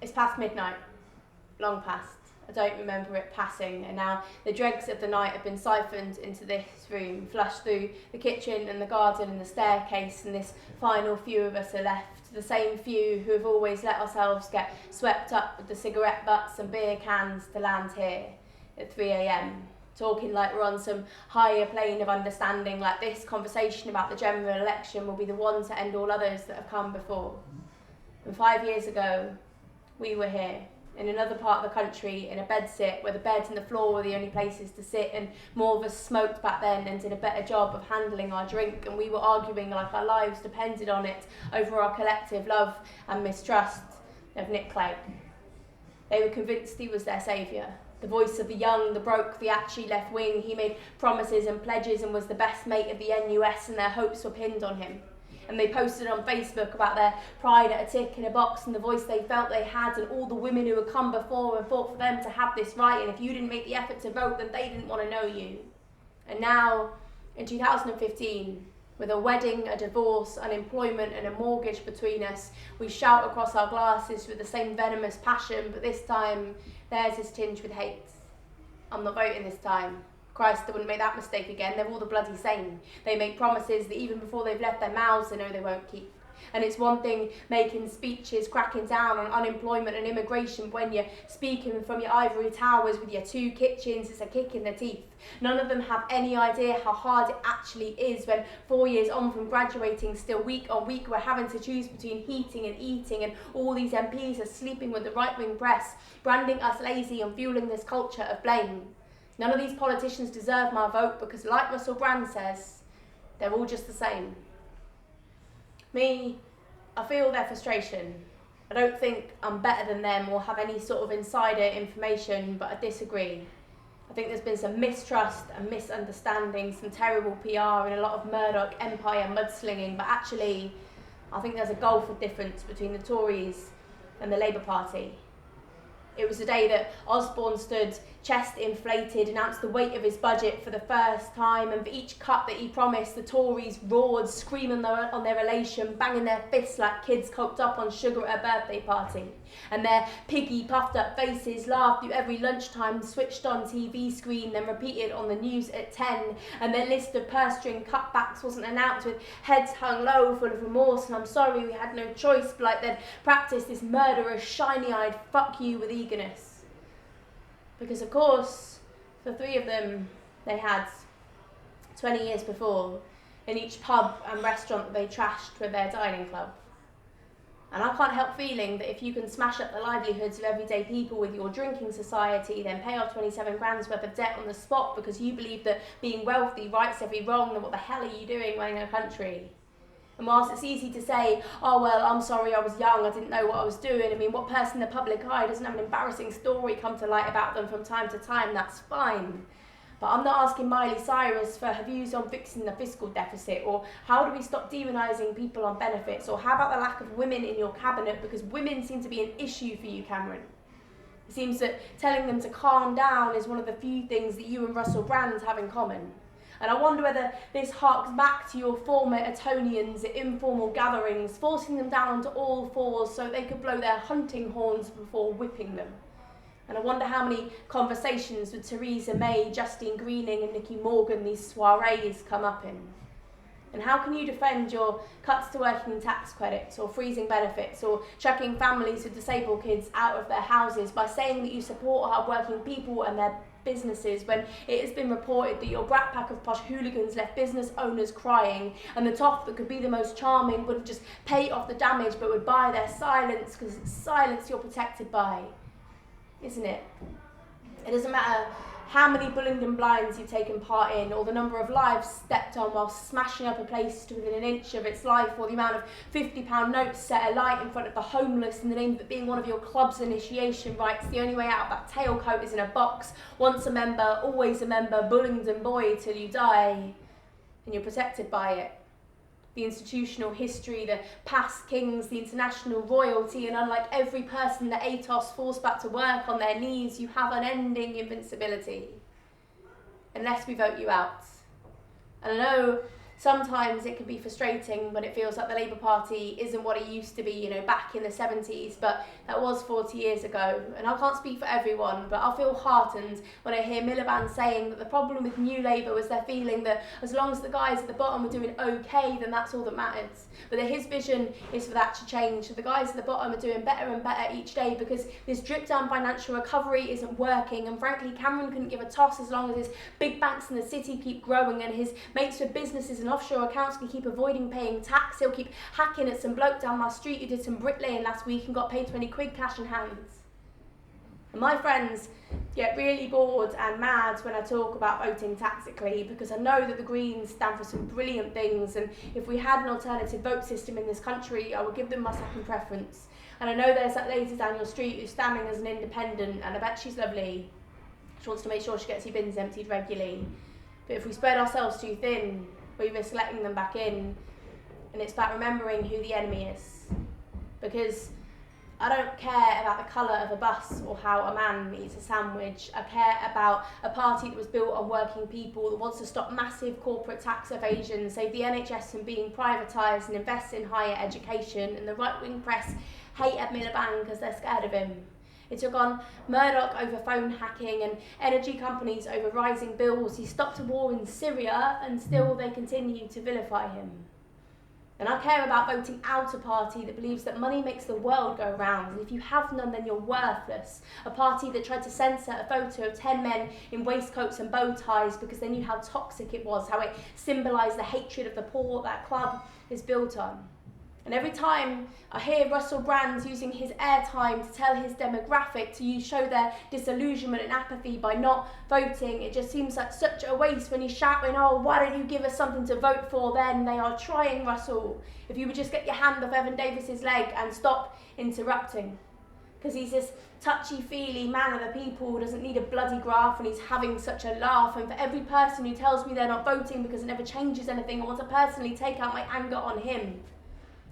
It's past midnight, long past. I don't remember it passing, and now the dregs of the night have been siphoned into this room, flushed through the kitchen and the garden and the staircase, and this final few of us are left, the same few who have always let ourselves get swept up with the cigarette butts and beer cans to land here at 3 a.m, talking like we're on some higher plane of understanding, like this conversation about the general election will be the one to end all others that have come before. And 5 years ago, we were here, in another part of the country, in a bedsit, where the bed and the floor were the only places to sit, and more of us smoked back then and did a better job of handling our drink, and we were arguing like our lives depended on it over our collective love and mistrust of Nick Clegg. They were convinced he was their saviour, the voice of the young, the broke, the actually left wing. He made promises and pledges and was the best mate of the NUS, and their hopes were pinned on him. And they posted on Facebook about their pride at a tick in a box and the voice they felt they had, and all the women who had come before and fought for them to have this right, and if you didn't make the effort to vote, then they didn't want to know you. And now, in 2015, with a wedding, a divorce, unemployment and a mortgage between us, we shout across our glasses with the same venomous passion, but this time theirs is tinged with hate. I'm not voting this time. Christ, they wouldn't make that mistake again. They're all the bloody same. They make promises that even before they've left their mouths, they know they won't keep. And it's one thing making speeches, cracking down on unemployment and immigration, but when you're speaking from your ivory towers with your 2 kitchens, it's a kick in the teeth. None of them have any idea how hard it actually is when 4 years on from graduating, still week on week, we're having to choose between heating and eating, and all these MPs are sleeping with the right-wing press, branding us lazy and fueling this culture of blame. None of these politicians deserve my vote because, like Russell Brand says, they're all just the same. Me, I feel their frustration. I don't think I'm better than them or have any sort of insider information, but I disagree. I think there's been some mistrust and misunderstanding, some terrible PR and a lot of Murdoch empire mudslinging, but actually I think there's a gulf of difference between the Tories and the Labour Party. It was the day that Osborne stood, chest inflated, announced the weight of his budget for the first time, and for each cut that he promised, the Tories roared, screaming on their elation, banging their fists like kids coked up on sugar at a birthday party. And their piggy, puffed up faces laughed through every lunchtime, switched on TV screen, then repeated on the news at 10. And their list of purse string cutbacks wasn't announced with heads hung low, full of remorse, and I'm sorry we had no choice, but like they'd practiced this murderous, shiny-eyed fuck you with eagerness. Because of course, the 3 of them, they had 20 years before in each pub and restaurant that they trashed with their dining club. And I can't help feeling that if you can smash up the livelihoods of everyday people with your drinking society, then pay off 27 grand's worth of debt on the spot because you believe that being wealthy rights every wrong, then what the hell are you doing running a country? And whilst it's easy to say, oh well, I'm sorry, I was young, I didn't know what I was doing. I mean, what person in the public eye doesn't have an embarrassing story come to light about them from time to time? That's fine. But I'm not asking Miley Cyrus for her views on fixing the fiscal deficit, or how do we stop demonising people on benefits, or how about the lack of women in your cabinet, because women seem to be an issue for you, Cameron. It seems that telling them to calm down is one of the few things that you and Russell Brand have in common. And I wonder whether this harks back to your former Etonians at informal gatherings, forcing them down onto all fours so they could blow their hunting horns before whipping them. And I wonder how many conversations with Theresa May, Justine Greening and Nicky Morgan these soirees come up in. And how can you defend your cuts to working tax credits, or freezing benefits, or chucking families with disabled kids out of their houses by saying that you support hard-working people and their businesses, when it has been reported that your brat pack of posh hooligans left business owners crying, and the toff that could be the most charming wouldn't just pay off the damage but would buy their silence, because it's silence you're protected by, isn't it? It doesn't matter how many Bullingdon blinds you've taken part in, or the number of lives stepped on while smashing up a place to within an inch of its life, or the amount of £50 notes set alight in front of the homeless in the name of it being one of your club's initiation rites. The only way out of that tailcoat is in a box. Once a member, always a member, Bullingdon boy till you die. And you're protected by it. The institutional history, the past kings, the international royalty, and unlike every person that Atos forced back to work on their knees, you have unending invincibility. Unless we vote you out. And I know Sometimes it can be frustrating when it feels like the Labour Party isn't what it used to be, you know, back in the 70s, but that was 40 years ago. And I can't speak for everyone, but I feel heartened when I hear Miliband saying that the problem with New Labour was their feeling that as long as the guys at the bottom were doing okay, then that's all that matters. But that his vision is for that to change. So the guys at the bottom are doing better and better each day because this drip down financial recovery isn't working. And frankly, Cameron couldn't give a toss as long as his big banks in the city keep growing and his mates with businesses and offshore accounts can keep avoiding paying tax. He'll keep hacking at some bloke down my street who did some bricklaying last week and got paid 20 quid cash in hands. And my friends get really bored and mad when I talk about voting tactically because I know that the Greens stand for some brilliant things, and if we had an alternative vote system in this country, I would give them my second preference. And I know there's that lady down your street who's standing as an independent, and I bet she's lovely. She wants to make sure she gets her bins emptied regularly. But if we spread ourselves too thin, we risk letting them back in, and it's about remembering who the enemy is. Because I don't care about the colour of a bus or how a man eats a sandwich. I care about a party that was built on working people, that wants to stop massive corporate tax evasion, save the NHS from being privatised and invest in higher education. And the right-wing press hate Ed Miliband because they're scared of him. It took on Murdoch over phone hacking and energy companies over rising bills. He stopped a war in Syria and still they continue to vilify him. And I care about voting out a party that believes that money makes the world go round, and if you have none then you're worthless. A party that tried to censor a photo of 10 men in waistcoats and bow ties because they knew how toxic it was, how it symbolised the hatred of the poor that club is built on. And every time I hear Russell Brand using his airtime to tell his demographic to show their disillusionment and apathy by not voting, it just seems like such a waste when he's shouting, oh, why don't you give us something to vote for then? They are trying, Russell. If you would just get your hand off Evan Davis's leg and stop interrupting. Because he's this touchy-feely man of the people who doesn't need a bloody graph, and he's having such a laugh. And for every person who tells me they're not voting because it never changes anything, I want to personally take out my anger on him.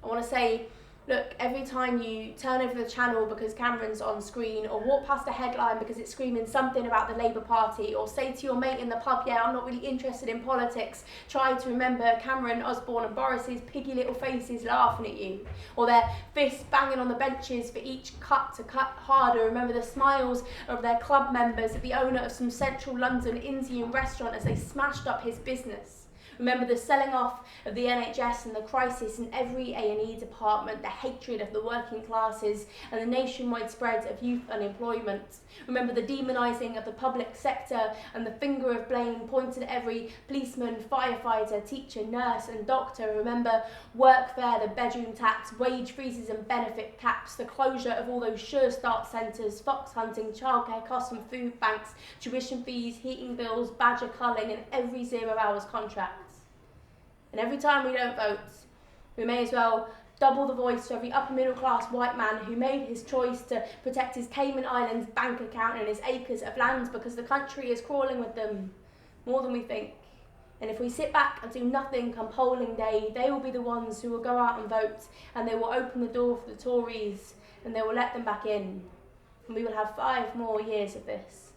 I want to say, look, every time you turn over the channel because Cameron's on screen, or walk past a headline because it's screaming something about the Labour Party, or say to your mate in the pub, yeah, I'm not really interested in politics, try to remember Cameron, Osborne and Boris's piggy little faces laughing at you, or their fists banging on the benches for each cut to cut harder. Remember the smiles of their club members at the owner of some central London Indian restaurant as they smashed up his business. Remember the selling off of the NHS and the crisis in every A&E department, the hatred of the working classes and the nationwide spread of youth unemployment. Remember the demonising of the public sector and the finger of blame pointed at every policeman, firefighter, teacher, nurse and doctor. Remember workfare, the bedroom tax, wage freezes and benefit caps, the closure of all those sure start centres, fox hunting, childcare costs and food banks, tuition fees, heating bills, badger culling and every 0 hours contract. And every time we don't vote, we may as well double the voice to every upper middle class white man who made his choice to protect his Cayman Islands bank account and his acres of land because the country is crawling with them more than we think. And if we sit back and do nothing come polling day, they will be the ones who will go out and vote, and they will open the door for the Tories and they will let them back in. And we will have 5 more years of this.